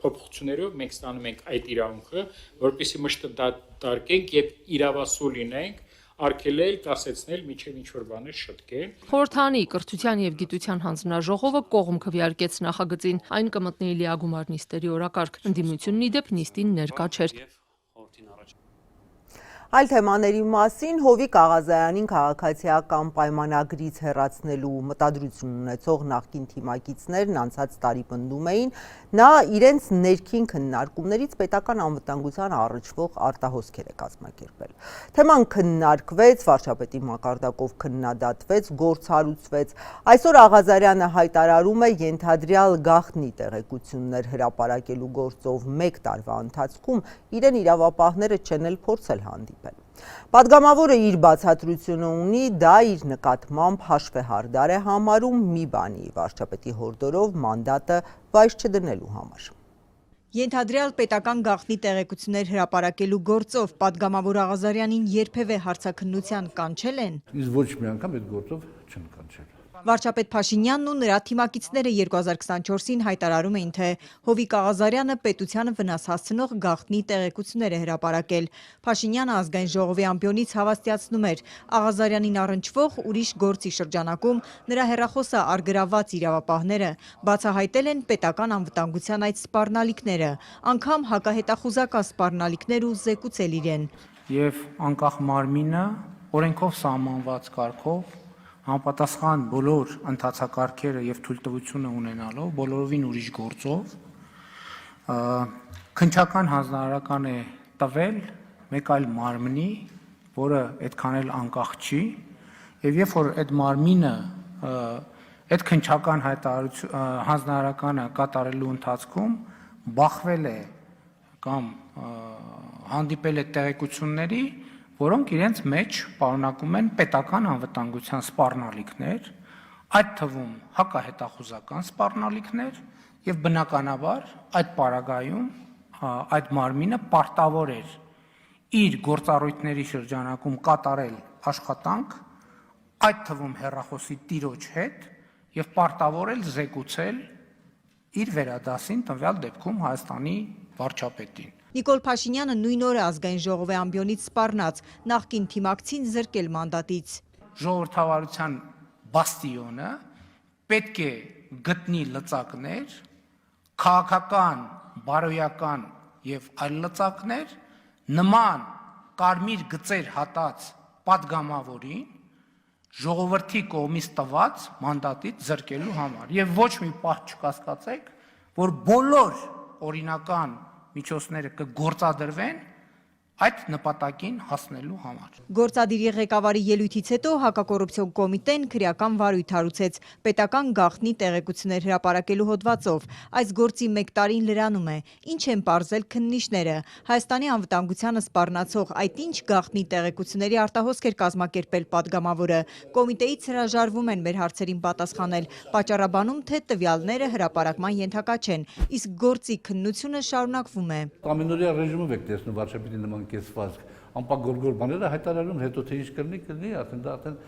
փոփոխություններով մենք ստանում ենք այդ իրավունքը, որպեսզի մշտադարձենք եւ իրավասու լինենք արգելել, կասեցնել, միջև ինչ-որ բաներ շտկել։ Խորհրդանի կրթության եւ գիտության հանձնաժողովը կողմ քվեարկեց նախագծին, այն կմտնի լիագումար նիստերի օրակարգ։ Ընդդիմությունն ի դեպ նիստին ներկա չէր։ Այլ թեմաների մասին Հովիկ Աղազարյանին քաղաքացիական պայմանագրից հեռացնելու մտադրություն ունեցող նախկին թիմակիցներն անցած տարի պնդում էին, նա իրենց ներքին քննարկումներից պետական անվտանգության առնչվող արտահոսքեր է կազմակերպել։ Թեման քննարկվեց, վարչապետի մակարդակով քննադատվեց, գործառույթվեց։ Այսօր Աղազարյանը հայտարարում է ենթադրյալ գաղտնի տեղեկություններ հրապարակելու գործով 1 տարվա ընթացքում իրեն իրավապահները չեն էլ փորձել հանդիպել։ Պատգամավորը իր բացատրությունը ունի, դա իր նկատմամբ հաշվեհարդար է համարում մի բանի վարչապետի հորդորով մանդատը վայր չդնելու համար։ Ենթադրյալ պետական գաղտնի տեղեկություններ հրապարակելու գործով պատգամավոր Աղազարյանին երբևէ հարցաքննության կանչել են։ Իսկ ոչ մի անգամ այդ գործով չեն կանչել։ Վարչապետ Փաշինյանն ու նրա թիմակիցները 2024-ին հայտարարում էին, թե Հովիկ Աղազարյանը պետությանը վնաս հասցնող գաղտնի տեղեկություններ է հրապարակել։ Փաշինյանը ազգային ժողովի ամբիոնից հավաստիացնում էր, Աղազարյանին առնչվող ուրիշ գործի շրջանակում նրա հեռախոսը առգրավված իրավապահները բացահայտել են պետական անվտանգության այդ սպառնալիքները, անգամ հակահետախուզական սպառնալիքներ ու զեկուցել իրեն։ Եվ անկախ մարմինը օրենքով սահմանված կարգով համապատասխան բոլոր ընթացակարգերը եւ թույլտվությունը ունենալով, բոլորովին ուրիշ գործով քննչական հանձնարարական է տվել մեկ այլ մարմնի, որը այդքան էլ անկախ չի, եւ երբ որ այդ մարմինը այդ քննչական հանձնարարականը կատարելու ընթացքում բախվել է կամ հանդիպել է տեղեկությունների, որոնք իրենց մեջ պարունակում են պետական անվտանգության սպառնալիքներ, այդ թվում հակահետախուզական սպառնալիքներ եւ բնականաբար այդ պարագայում այդ մարմինը պարտավոր էր իր գործառույթների շրջանակում կատարել աշխատանք, այդ թվում հեռախոսի տիրոջ հետ եւ պարտավոր էր զեկուցել իր վերադասին տվյալ դեպքում Հայաստանի վարչապետին։ Նիկոլ Փաշինյանը նույն օրը ազգային ժողովի ամբիոնից սպառնաց, նախկին թիմակցին զրկել մանդատից։ Ժողովրդավարության բաստիոնը պետք է գտնի լծակներ, քաղաքական, բարոյական եւ այլ լծակներ նման կարմիր գծեր հատած պատգամավորին ժողովրդի կողմից տված մանդատից զրկելու համար։ Եվ ոչ մի պահ չկասկածեք, որ բոլոր օրինական միջոցները կգործադրվեն այդ նպատակին հասնելու համար։ Գործադիրի ղեկավարի ելույթից հետո հակակոռուպցիոն կոմիտեն քրեական վարույթ հարուցեց պետական գաղտնի տեղեկություններ հրապարակելու հոդվածով։ Այս գործի 1 տարին լրանում է, ինչ են պարզել քննիչները։ Հայաստանի անվտանգությանը սպառնացող այդ ինչ գաղտնի տեղեկությունների արտահոսք էր կազմակերպել պատգամավորը։ Կոմիտեից հրաժարվում են մեր հարցերին պատասխանել, պատճառաբանում, թե տվյալները հրապարակման ենթակա չեն, իսկ գործի քննությունը շարունակվում է։ Ամենօրյա ռեժիմով եք տեսնում վարչապետի նման կեսվածք, անպագորգոր բաները հայտարարում, հետո թե ինչ կլինի, արդեն դա արդեն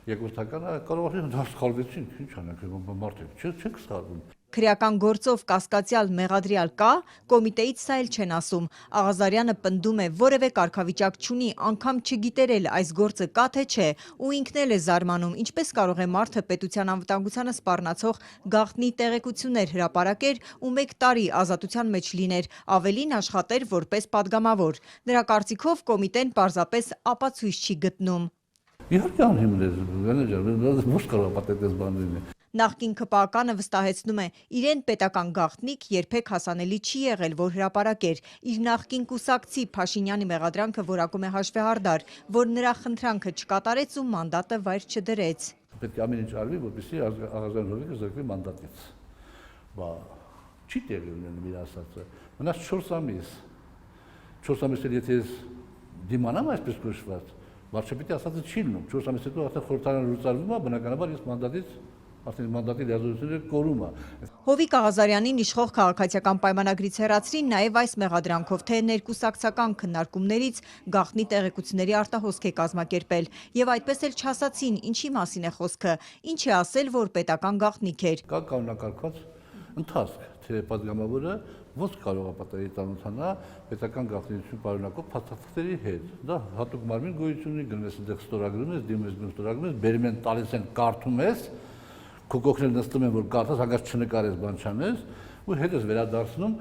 երկրորդական կարող է դա սխալվեցին, ինչ անենք, մարդիկ չեք սխալվում։ Քրեական գործով կասկածյալ մեղադրյալ կա, կոմիտեից սա էլ չեն ասում։ Աղազարյանը պնդում է, որևէ կարգավիճակ չունի, անգամ չգիտեր էլ այս գործը կա թե չէ, ու ինքն էլ է զարմանում, ինչպես կարող է մարդը պետության անվտանգությանը սպառնացող գաղտնի տեղեկություններ հրապարակեր ու 1 տարի ազատության մեջ լիներ, ավելին աշխատեր որպես պատգամավոր։ Նրա կարծիքով կոմիտեն պարզապես ապացույց չի գտնում։ Իհարկե անհիմն է, ոչ կարող պատետես բան լինի։ Նախկին ԿՊԱ-կանը վստահեցնում է, իրեն պետական գաղտնիք երբեք հասանելի չի եղել, որ հրապարակեր։ Իր նախկին կուսակցի Փաշինյանի մեղադրանքը որակում է հաշվեհարդար, որ նրա խնդրանքը չկատարեց ու մանդատը վայր չդրեց։ Պետք է ամեն ինչ արվի, որպեսզի Աղազարյան Հովիկը զրկվի մանդատից։ Բա չի տեղի ունենում իր ասածը։ Մնաց 4 ամիս։ 4 ամիս էլ եթե դիմանամ այսպես կոչված, վարչապետի ասածը չի լինում։ 4 ամիս հետո արդեն խորհրդարանը լուծարվում է, բնականաբար ես մանդատից արդեն մանդատի լիազորությունը կորում է։ Հովիկ Աղազարյանին իշխող քաղաքացիական պայմանագրից հեռացրին նաև այս մեղադրանքով, թե ներկուսակցական քննարկումներից գաղտնի տեղեկությունների արտահոսք է կազմակերպել, եւ այդպես էլ չասացին ինչի մասին է խոսքը, ինչ է ասել, որ պետական գաղտնիք էր։ Կա կանոնակարգված ընթացք, թե падգամավորը ոնց կարող է պատահի ծանոթանա պետական գաղտնիություն պարունակող փաստաթղթերի հետ։ Դա հատուկ մարմին գոյություն ունի, գնում ես այնտեղ ստորագրում ես, դիմում ես ստորագրում ես, բերում են տալիս են կարդում ես, քո կողքին նստում են որ կարդաս, հանկարծ չնկարես, բան չանես, ու հետ ես վերադարձնում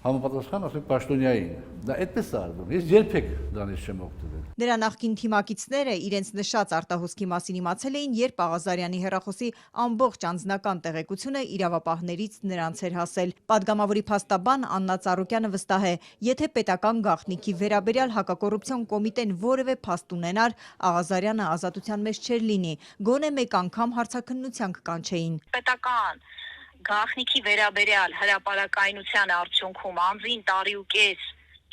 համապատասխան ասենք պաշտոնյային։ Դա այդպես է արվում։ Ես երբեք դրանից չեմ օգտվել։ Նրա նախկին թիմակիցները իրենց նշած արտահոսքի մասին իմացել էին, երբ Աղազարյանի հեռախոսի ամբողջ անձնական տեղեկությունը իրավապահներից նրանց էր հասել։ Պատգամավորի փաստաբան Աննա Ծառուկյանը վստահ է, եթե պետական գաղտնիքի վերաբերյալ հակակոռուպցիոն կոմիտեն որևէ փաստ ունենար, Աղազարյանը ազատության մեջ չէր լինի, գոնե մեկ անգամ հարցաքննության կկանչեին։ Պետական գաղտնիքի վերաբերյալ հրապարակայնության արդյունքում անձին տարի ու կես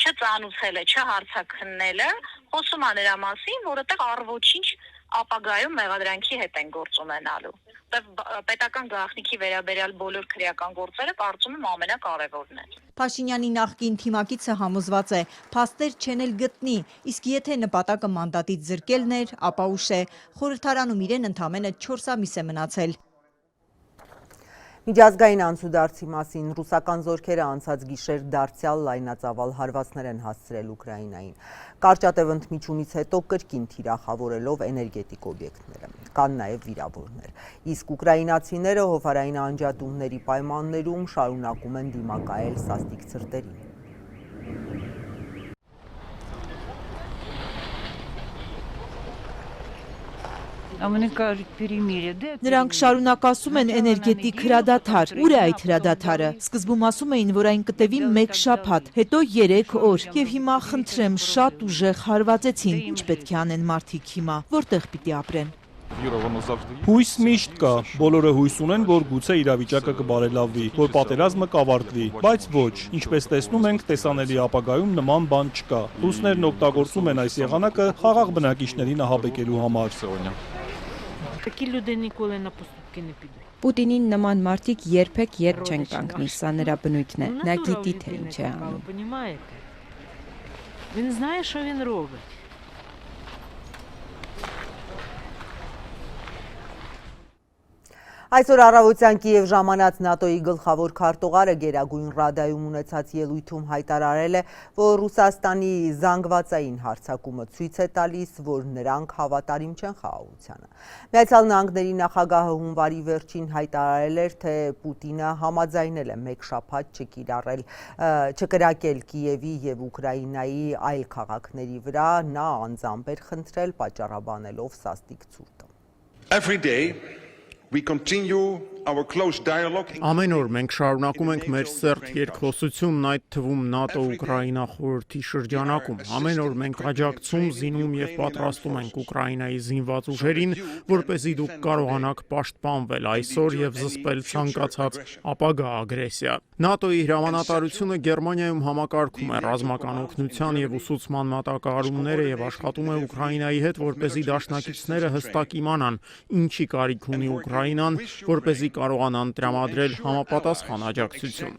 չծանուցելը, չհարցաքննելը, խոսում է նրա մասին, որ այդտեղ առ-ոչինչ ապագայում մեղադրանքի հետ են գործ ունենալու։ Պետական գաղտնիքի վերաբերյալ բոլոր քրեական գործերը կարծում եմ ամենակարևորն են։ Փաշինյանի նախկին թիմակիցը համոզված է, փաստեր չեն էլ գտնի, իսկ եթե նպատակը մանդատից զրկելն էր, ապա ուշ է։ Խորհրդարանում իրեն ընդամենը 4 ամիս է մնացել։ Միջազգային անցուդարձի մասին ռուսական զորքերը անցած գիշեր դարձյալ լայնածավալ հարվածներ են հասցրել Ուկրաինային։ Կարճատև ընդմիջումից հետո կրկին թիրախավորելով էներգետիկ օբյեկտները։ Կան նաև վիրավորներ։ Իսկ ուկրաինացիները հովհարային անջատումների պայմաններում շարունակում են դիմակայել սաստիկ ցրտերին։ Նրանք շարունակ ասում են էներգետիկ հրադադար, ուր է այդ հրադադարը։ Սկզբում ասում էին, որ այն կտևի 1 շաբաթ, հետո 3 օր, եւ հիմա խնդրեմ շատ ուժեղ հարվածեցին, ինչ պետք է անեն մարդիկ հիմա, որտեղ պիտի ապրեն։ Հույս միշտ կա, բոլորը հույս ունեն, որ գուցե իրավիճակը կբարելավվի, որ պատերազմը կավարտվի, բայց ոչ, ինչպես տեսնում ենք, տեսանելի ապագայում նման բան չկա։ Ռուսներն օգտագործում են այս եղանակը խաղաղ բնակիչներին ահաբեկելու համար։ Պուտինին նման մարդիկ երբեք ետ չեն կանգնի, սա նրա բնույթն է, նա գիտի թե ինչ է անում։ Այսօր առավոտյան Կիև ժամանած ՆԱՏՕ-ի գլխավոր քարտուղարը Գերագույն ռադայում ունեցած ելույթում հայտարարել է, որ Ռուսաստանի զանգվածային հարձակումը ցույց է տալիս, որ նրանք հավատարիմ չեն խաղաղությանը։ Միացյալ Նահանգների նախագահը հունվարի վերջին հայտարարել էր, թե Պուտինը համաձայնել է 1 շաբաթ չկրակել Կիևի եւ Ուկրաինայի այլ քաղաքների վրա, նա անձամբ էր խնդրել պատճառաբանելով սաստիկ ցուրտը։ Ամեն օր մենք շարունակում ենք մեր սերտ երկխոսությունն, այդ թվում ՆԱՏՕ-Ուկրաինա խորհրդի շրջանակում։ Ամեն օր մենք աջակցում, զինում եւ պատրաստում ենք Ուկրաինայի զինված ուժերին, որպեսզի դուք կարողանաք պաշտպանվել այսօր եւ զսպել ցանկացած ապագա ագրեսիա։ ՆԱՏՕ-ի հրամանատարությունը Գերմանիայում համակարգում է ռազմական օգնության եւ ուսուցման մատակարարումները եւ աշխատում է Ուկրաինայի հետ, որպեսզի դաշնակիցները հստակ իմանան, ինչի կարիք ունի Ուկրաինան, որպեսզի կարողանան տրամադրել համապատասխան աջակցություն։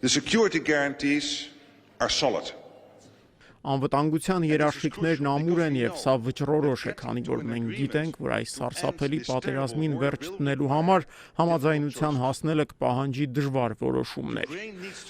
Անվտանգության երաշխիքներն ամուր են եւ սա վճռորոշ է, քանի որ մենք գիտենք, որ այս սարսափելի պատերազմին վերջ տնելու համար համաձայնության հասնելը կպահանջի դժվար որոշումներ։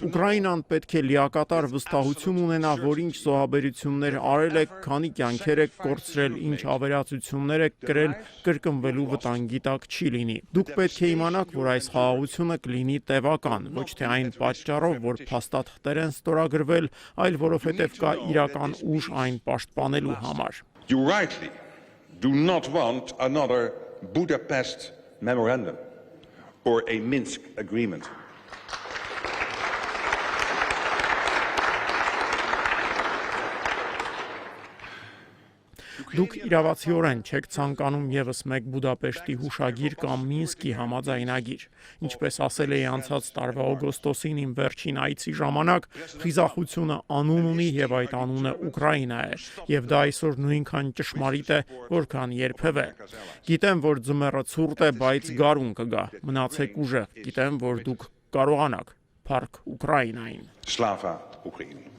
Ուկրաինան պետք է լիակատար վստահություն ունենա, որ ինչ զոհաբերություններ արել է, քանի կյանքեր է կորցրել, ինչ ավերածություններ է կրել, կրկնվելու վտանգի տակ չի լինի։ Դուք պետք է իմանաք, որ այս խաղաղությունը կլինի տևական, ոչ թե այն պատճառով, որ փաստաթղթեր են ստորագրվել, այլ որովհետեւ կա իրական ուժ այն պաշտպանելու համար։ You rightly do not want another Budapest memorandum or a Minsk agreement. Դուք իրավացիորեն չեք ցանկանում եւս մեկ Բուդապեշտի հուշագիր կամ Մինսկի համաձայնագիր։ Ինչպես ասել էի անցած տարվա օգոստոսին իմ վերջին այցի ժամանակ, խիզախությունը անուն ունի եւ այդ անունը Ուկրաինա է, եւ դա այսօր նույնքան ճշմարիտ է, որքան երբևէ։ Գիտեմ, որ ձմեռը ցուրտ է, բայց գարուն կգա։ Մնացեք ուժեղ, գիտեմ, որ դուք կարողանաք։ Փառք Ուկրաինային։ Slava Ukraini.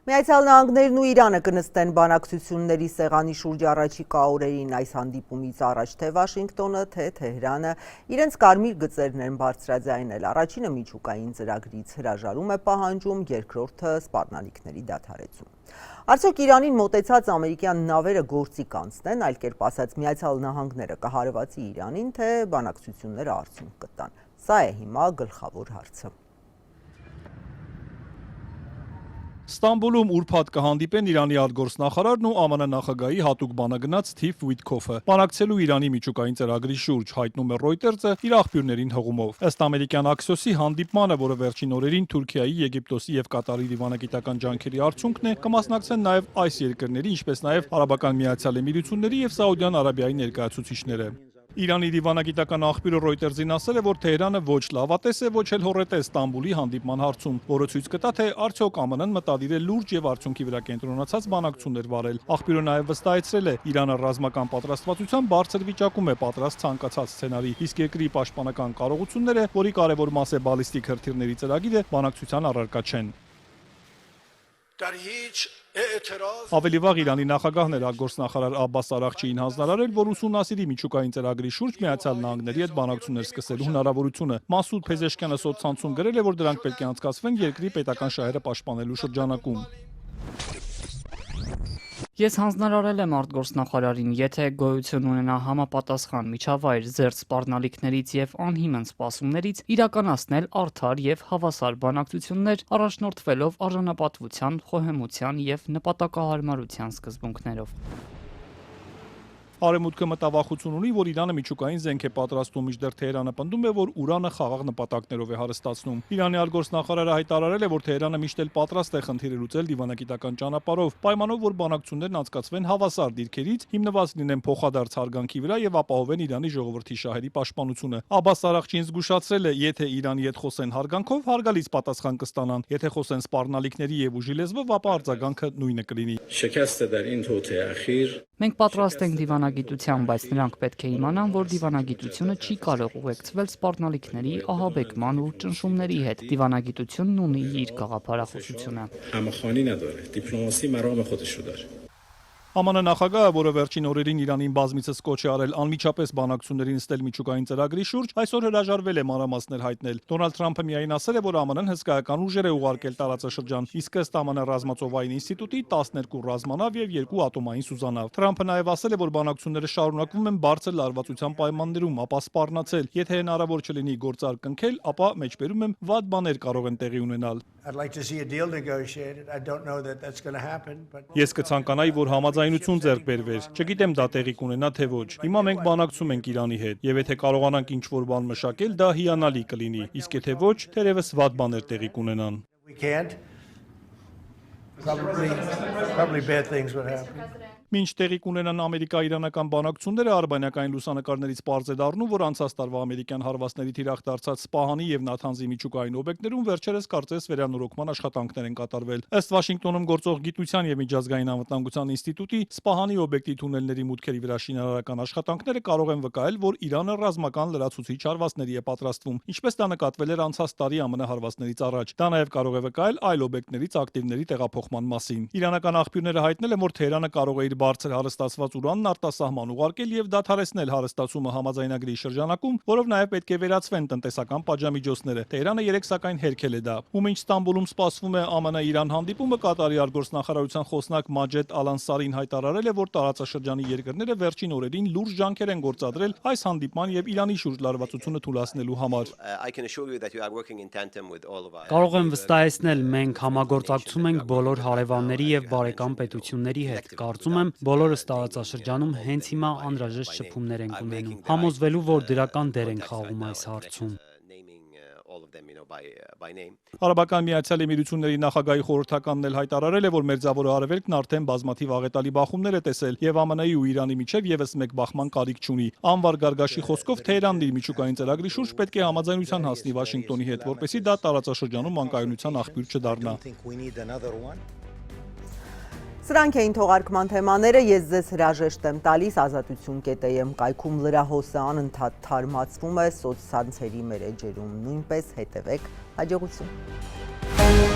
Միացյալ Նահանգներն ու Իրանը կնստեն բանակցությունների սեղանի շուրջ առաջիկա օրերին այս հանդիպումից առաջ թե Վաշինգտոնը, թե Թեհրանը իրենց կարմիր գծերն են բարձրաձայնել։ Առաջինը միջուկային ծրագրից հրաժարում է պահանջում, երկրորդը սպառնալիքների դադարեցում։ Արդյոք Իրանին մոտեցած ամերիկյան նավերը գործի կանցնեն, այլ կերպ ասած Միացյալ Նահանգները կհարվածի Իրանին, թե բանակցությունները արդյունք կտան։ Սա է հիմա գլխավոր հարցը։ Ստամբուլում ուրբաթ կհանդիպեն Իրանի արտգործնախարարն ու ԱՄՆ նախագահի հատուկ բանագնաց Սթիվ Ուիթքոֆը։ Բանակցելու Իրանի միջուկային ծրագրի շուրջ, հայտնում է Reuters-ը իր աղբյուրներին հղումով։ Ըստ ամերիկյան Axios-ի հանդիպմանը, որը վերջին օրերին Թուրքիայի, Եգիպտոսի եւ Կատարի դիվանագիտական ջանքերի արդյունքն է, կմասնակցեն նաեւ այս երկրների, ինչպես նաեւ Արաբական Միացյալ Էմիրությունների եւ Սաուդյան Արաբիայի ներկայացուցիչները։ Իրանի դիվանագիտական աղբյուրը Reuters-ին ասել է, որ Թեհրանը ոչ լավատես է, ոչ էլ հոռետես Ստամբուլի հանդիպման հարցում, որը ցույց կտա, թե արդյոք ԱՄՆ-ն մտադիր է լուրջ եւ արդյունքի վրա կենտրոնացած բանակցություններ վարել։ Աղբյուրը նաեւ վստահեցրել է, Իրանը ռազմական պատրաստվածության բարձր վիճակում է պատրաստ ցանկացած սցենարի, իսկ երկրի պաշտպանական կարողությունները, որի կարևոր մաս է բալիստիկ հրթիռների ծրագիրը, բանակցության առարկա չեն։ Ավելի վաղ Իրանի նախագահն էր արտգործնախարար Աբբաս Արաղչիին հանձնարարել, որ ուսումնասիրի միջուկային ծրագրի շուրջ Միացյալ Նահանգների հետ բանակցություններ սկսելու հնարավորությունը։ Մասուդ Փեզեշկյանը սոցցանցում գրել է, որ դրանք պետք է անցկացվեն երկրի պետական շահերը պաշտպանելու շրջանակում։ Ես հանձնարարել եմ արտգործնախարարին, եթե գոյություն ունենա համապատասխան միջավայր զերծ սպառնալիքներից եւ անհիմն սպասումներից, իրականացնել արդար եւ հավասար բանակցություններ, առաջնորդվելով արժանապատվության, խոհեմության եւ նպատակահարմարության սկզբունքներով։ Արևմուտքը մտավախություն ունի, որ Իրանը միջուկային զենք է պատրաստում, մինչդեռ Թեհրանը պնդում է, որ ուրանը խաղաղ նպատակներով է հարստացնում։ Իրանի արտգործնախարարը հայտարարել է, որ Թեհրանը միշտ էլ պատրաստ է խնդիրը լուծել դիվանագիտական ճանապարհով, պայմանով, որ բանակցություններն անցկացվեն հավասար դիրքերից, հիմնված լինեն փոխադարձ հարգանքի վրա եւ ապահովեն Իրանի ժողովրդի շահերի պաշտպանությունը։ Աբբաս Արաղչին զգուշացրել է, եթե Իրանի հետ խոսեն հարգանքով, հարգալից պատասխան կստանան, եթե խոսեն սպառնալիքների եւ ուժի լեզվով, ապա արձագանքը նույնը կլինի։ Մենք պատրաստ ենք դիվանագիտության, բայց նրանք պետք է իմանան, որ դիվանագիտությունը չի կարող ուղեկցվել սպառնալիքների, ահաբեկման ու ճնշումների հետ։ Դիվանագիտությունն ունի իր գաղափարախոսությունը։ ԱՄՆ նախագահը, որը վերջին օրերին Իրանին բազմիցս կոչ է արել անմիջապես բանակցությունների նստել միջուկային ծրագրի շուրջ, այսօր հրաժարվել է մանրամասներ հայտնել։ Դոնալդ Թրամփը միայն ասել է, որ ԱՄՆ-ն հսկայական ուժեր է ուղարկել տարածաշրջան, իսկ ըստ ԱՄՆ ռազմածովային ինստիտուտի 12 ռազմանավ եւ 2 ատոմային սուզանավ։ Թրամփը նաեւ ասել է, որ բանակցությունները շարունակվում են բարձր լարվածության պայմաններում, ապա սպառնացել, եթե հնարավոր չլինի գործարք կնքել, ապա մեջբերում եմ վատ բաներ կարող են տեղի ունենալ։ Ես կցանկանայի, որ համաձայնություն ձեռք բերվեր։ Չգիտեմ դա տեղի կունենա թե ոչ։ Հիմա մենք բանակցում ենք Իրանի հետ, եւ եթե կարողանանք ինչ-որ բան մշակել, դա հիանալի կլինի, իսկ եթե ոչ, թերևս վատ բաներ տեղի կունենան։ Մինչ տեղի կունենան ամերիկա-իրանական բանակցությունները, արբանյակային լուսանկարներից պարզ է դառնում, որ անցած տարվա ամերիկյան հարվածների թիրախ դարձած Սպահանի եւ Նաթանզի միջուկային օբյեկտներում վերջերս կարծես վերանորոգման աշխատանքներ են կատարվել։ Ըստ Վաշինգտոնում գործող Գիտության եւ միջազգային անվտանգության ինստիտուտի, Սպահանի օբյեկտի թունելների մուտքերի վրա շինարարական աշխատանքները կարող են վկայել, որ Իրանը ռազմական լրացուցիչ հարվածների է պատրաստվում, ինչպես դա նկատվել էր անցած տարի ԱՄՆ հարվածներից առաջ։ Դա նաեւ կարող է վկայել այլ օբյեկտներից ակտիվների տեղափոխման մասին։ Իրանական աղբյուրները հայտնել են, որ Թեհրանը կարող է իր բարձր հարստացված ուրանն արտասահման ուղարկել եւ դադարեցնել հարստացումը համաձայնագրի շրջանակում, որով նաեւ պետք է վերացվեն տնտեսական պատժամիջոցները։ Թեհրանը երեք սակայն հերքել է դա։ Ու մինչ Ստամբուլում սպասվում է ԱՄՆ-Իրան հանդիպումը, Կատարի արտգործնախարարության խոսնակ Մաջեդ Ալանսարին հայտարարել է, որ տարածաշրջանի երկրները վերջին օրերին լուրջ ջանքեր են գործադրել այս հանդիպման եւ Իրանի շուրջ լարվածությունը թույլատնելու համար։ Կարող եմ վստահեցնել, մենք համագործակցում ենք բոլոր հարևանների եւ բարեկամ պետությունների հետ։ Կարծում եմ, բոլորս տարածաշրջանում հենց հիմա անհրաժեշտ շփումներ ենք ունենում, համոզվելու, որ դրական դեր ենք խաղում այս հարցում։ Արաբական Միացյալ Էմիրությունների նախագահի խորհրդականն էլ հայտարարել է, որ Մերձավոր Արևելքն արդեն բազմաթիվ աղետալի բախումներ է տեսել եւ ԱՄՆ-ի ու Իրանի միջև եւս մեկ բախման կարիք չունի։ Անվար Գարգաշի խոսքով Թեհրանն իր միջուկային ծրագրի շուրջ պետք է համաձայնության հասնի Վաշինգտոնի հետ, որպեսզի դա տարածաշրջանում անկայունության աղբյուր չդառնա։ Սրանք էին թողարկման թեմաները, ես ձեզ հրաժեշտ եմ տալիս ազատություն.am կայքում լրահոսը անընդհատ թարմացվում է, սոցցանցերի մեր էջերում նույնպես հետևեք, հաջողություն։